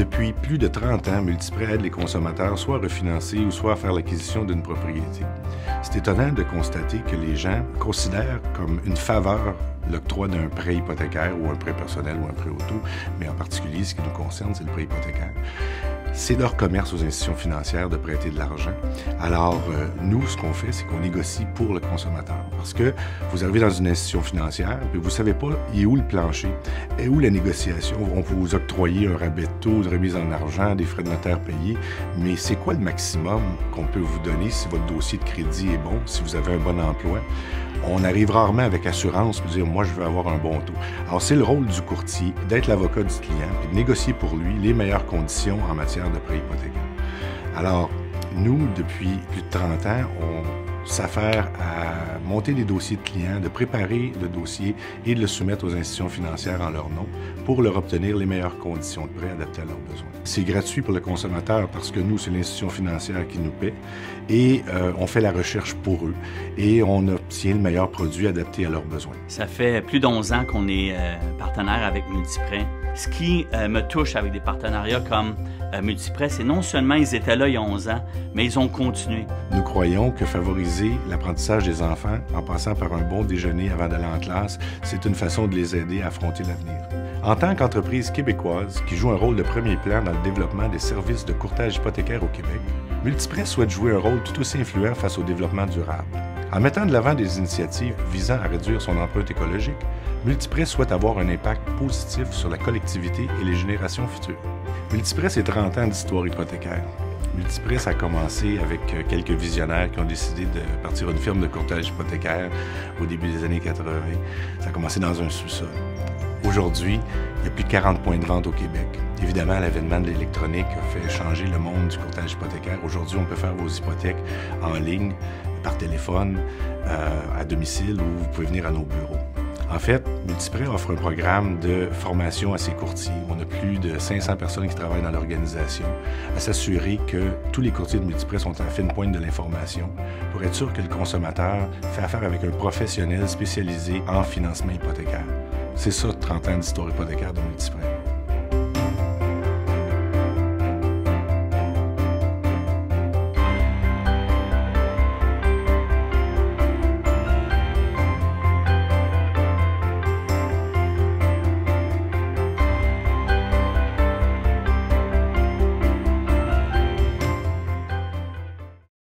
Depuis plus de 30 ans, Multiprêt aide les consommateurs soit à refinancer ou soit à faire l'acquisition d'une propriété. C'est étonnant de constater que les gens considèrent comme une faveur l'octroi d'un prêt hypothécaire ou un prêt personnel ou un prêt auto, mais en particulier, ce qui nous concerne, c'est le prêt hypothécaire. C'est leur commerce aux institutions financières de prêter de l'argent. Alors, nous, ce qu'on fait, c'est qu'on négocie pour le consommateur. Parce que vous arrivez dans une institution financière, puis vous ne savez pas, il est où le plancher, et où la négociation. On peut vous octroyer un rabais de taux, une remise en argent, des frais de notaire payés, mais c'est quoi le maximum qu'on peut vous donner si votre dossier de crédit est bon, si vous avez un bon emploi? On arrive rarement avec assurance pour dire « moi, je veux avoir un bon taux ». Alors, c'est le rôle du courtier d'être l'avocat du client et de négocier pour lui les meilleures conditions en matière de prêt hypothécaire. Alors, nous, depuis plus de 30 ans, on s'affaire à monter des dossiers de clients, de préparer le dossier et de le soumettre aux institutions financières en leur nom pour leur obtenir les meilleures conditions de prêt adaptées à leurs besoins. C'est gratuit pour le consommateur parce que nous, c'est l'institution financière qui nous paie et on fait la recherche pour eux et on obtient le meilleur produit adapté à leurs besoins. Ça fait plus d'11 ans qu'on est partenaire avec Multiprêt. Ce qui me touche avec des partenariats comme Multiprêt, c'est non seulement ils étaient là il y a 11 ans, mais ils ont continué. Nous croyons que favoriser l'apprentissage des enfants en passant par un bon déjeuner avant d'aller en classe, c'est une façon de les aider à affronter l'avenir. En tant qu'entreprise québécoise qui joue un rôle de premier plan dans le développement des services de courtage hypothécaire au Québec, Multiprêt souhaite jouer un rôle tout aussi influent face au développement durable. En mettant de l'avant des initiatives visant à réduire son empreinte écologique, Multiprêt souhaite avoir un impact positif sur la collectivité et les générations futures. Multiprêt, c'est 30 ans d'histoire hypothécaire. Multiprêt, ça a commencé avec quelques visionnaires qui ont décidé de partir une firme de courtage hypothécaire au début des années 80. Ça a commencé dans un sous-sol. Aujourd'hui, il y a plus de 40 points de vente au Québec. Évidemment, l'avènement de l'électronique a fait changer le monde du courtage hypothécaire. Aujourd'hui, on peut faire vos hypothèques en ligne, par téléphone, à domicile ou vous pouvez venir à nos bureaux. En fait, Multiprêt offre un programme de formation à ses courtiers. On a plus de 500 personnes qui travaillent dans l'organisation à s'assurer que tous les courtiers de Multiprêt sont à la fine pointe de l'information pour être sûr que le consommateur fait affaire avec un professionnel spécialisé en financement hypothécaire. C'est ça, 30 ans d'histoire hypothécaire de Multiprêt.